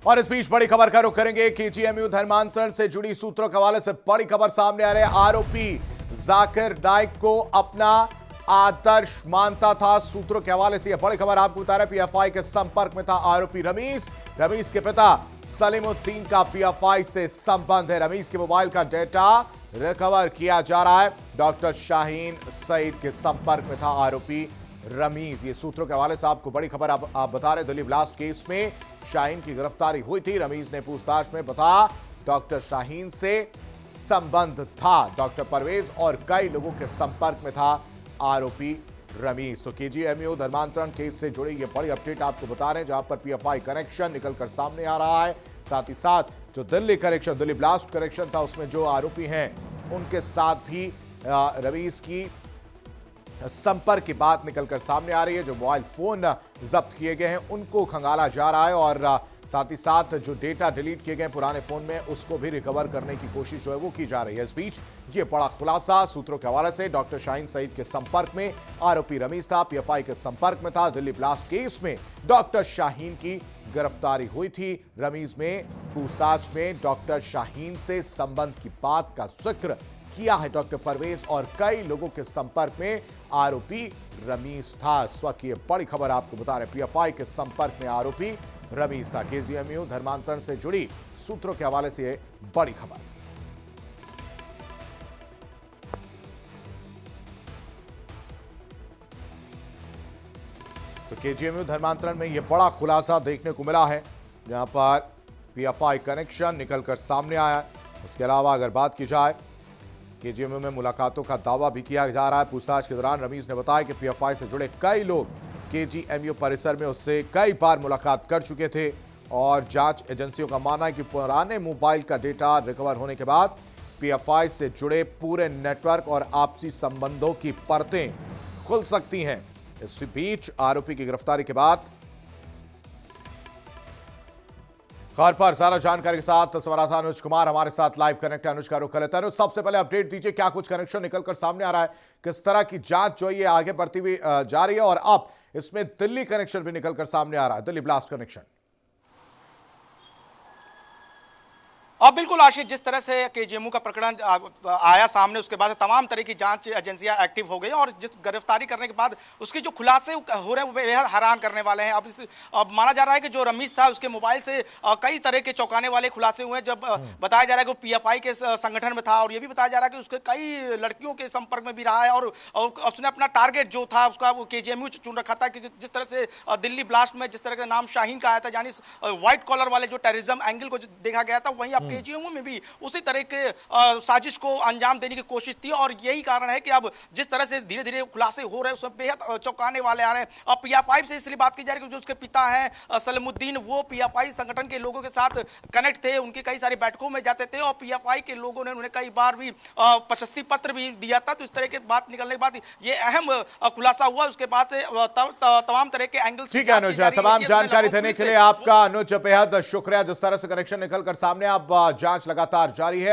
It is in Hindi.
और इस बीच बड़ी खबर का रुख करेंगे। केजीएमयू धर्मांतरण से जुड़ी सूत्रों के हवाले से बड़ी खबर सामने आ रही है। आरोपी जाकिर नाइक को अपना आदर्श मानता था। सूत्रों के हवाले से यह बड़ी खबर आपको बता रहे हैं। पीएफआई के संपर्क में था आरोपी रमीज के पिता सलीमुद्दीन का पीएफआई से संबंध है। रमीज के मोबाइल का डेटा रिकवर किया जा रहा है। डॉक्टर शाहीन सईद के संपर्क में था आरोपी रमीज। ये सूत्रों के हवाले से आपको बड़ी खबर आप बता रहे। दिल्ली ब्लास्ट केस में शाहीन की गिरफ्तारी हुई थी। रमीज ने पूछताछ में बताया डॉक्टर शाहीन से संबंध था। डॉक्टर परवेज और कई लोगों के संपर्क में था आरोपी रमीज। तो केजीएमयू धर्मांतरण केस से जुड़ी ये बड़ी अपडेट आपको बता रहे हैं, जहां पर पीएफआई कनेक्शन निकलकर सामने आ रहा है। साथ ही साथ जो दिल्ली ब्लास्ट कनेक्शन था, उसमें जो आरोपी हैं उनके साथ भी रमीज की संपर्क की बात निकलकर सामने आ रही है। जो मोबाइल फोन जब्त किए गए हैं उनको खंगाला जा रहा है और साथ ही साथ जो डेटा डिलीट किए गए पुराने फोन में उसको भी रिकवर करने की कोशिश जो है वो की जा रही है। इस बीच ये बड़ा खुलासा सूत्रों के हवाले से डॉक्टर शाहीन सईद के संपर्क में आरोपी रमीज था। पीएफआई के संपर्क में था। दिल्ली ब्लास्ट केस में डॉक्टर शाहीन की गिरफ्तारी हुई थी। रमीज में पूछताछ में डॉक्टर शाहीन से संबंध की बात का जिक्र किया है डॉक्टर परवेज और कई लोगों के संपर्क में आरोपी रमीज था। इस वक्त ये बड़ी खबर आपको बता रहे। पीएफआई के संपर्क में आरोपी रमीज था। केजीएमयू धर्मांतरण से जुड़ी सूत्रों के हवाले से ये बड़ी खबर। तो केजीएमयू धर्मांतरण में यह बड़ा खुलासा देखने को मिला है, जहां पर पीएफआई कनेक्शन निकलकर सामने आया। उसके अलावा अगर बात की जाए, केजीएमयू में मुलाकातों का दावा भी किया जा रहा है। पूछताछ के दौरान रमीज ने बताया कि पीएफआई से जुड़े कई लोग केजीएमयू परिसर में उससे कई बार मुलाकात कर चुके थे और जांच एजेंसियों का मानना है कि पुराने मोबाइल का डेटा रिकवर होने के बाद पीएफआई से जुड़े पूरे नेटवर्क और आपसी संबंधों की परतें खुल सकती हैं। इस बीच आरोपी की गिरफ्तारी के बाद खबर पर सारा जानकारी के साथ संवाददाता अनुज कुमार हमारे साथ लाइव कनेक्ट है। अनुज का रुख कर लेते हैं। सबसे पहले अपडेट दीजिए, क्या कुछ कनेक्शन निकलकर सामने आ रहा है, किस तरह की जांच जो ये आगे बढ़ती हुई जा रही है और अब इसमें दिल्ली कनेक्शन भी निकलकर सामने आ रहा है, दिल्ली ब्लास्ट कनेक्शन। अब बिल्कुल आशीष, जिस तरह से केजीएमयू का प्रकरण आया सामने, उसके बाद तमाम तरह की जांच एजेंसियां एक्टिव हो गई और जिस गिरफ्तारी करने के बाद उसके जो खुलासे हो रहे हैं वो बेहद हैरान करने वाले हैं। अब माना जा रहा है कि जो रमीज था उसके मोबाइल से कई तरह के चौंकाने वाले खुलासे हुए हैं। जब बताया जा रहा है कि वो पीएफआई के संगठन में था और ये भी बताया जा रहा है कि उसके कई लड़कियों के संपर्क में भी रहा है और उसने अपना टारगेट जो था उसका वो केजीएमयू चुन रखा था। कि जिस तरह से दिल्ली ब्लास्ट में जिस तरह का नाम शाहीन का आया था, यानी व्हाइट कॉलर वाले जो टेररिज्म एंगल को देखा गया था, वहीं केजीएमयू में भी उसी तरह के साजिश को अंजाम देने की कोशिश थी और यही कारण है कि अब जिस तरह से धीरे धीरे खुलासे हो रहे हैं उसमें बेहद चौंकाने वाले आ रहे हैं। अब पीएफआई से इसलिए बात की जा रही है कि जो उसके पिता हैं सलीमुद्दीन, वो पीएफआई संगठन के लोगों के साथ कनेक्ट थे, उनकी कई सारी बैठकों में जाते थे और पीएफआई के लोगों ने उन्हें कई बार भी प्रशस्ति पत्र भी दिया था। तो इस तरह की बात निकलने के बाद ये अहम खुलासा हुआ। उसके बाद से तमाम तरह के एंगल्स। ठीक है अनुज, तमाम जानकारी देने के लिए आपका अनुज बेहद शुक्रिया। जिस तरह से कनेक्शन निकलकर सामने, अब जांच लगातार जारी है।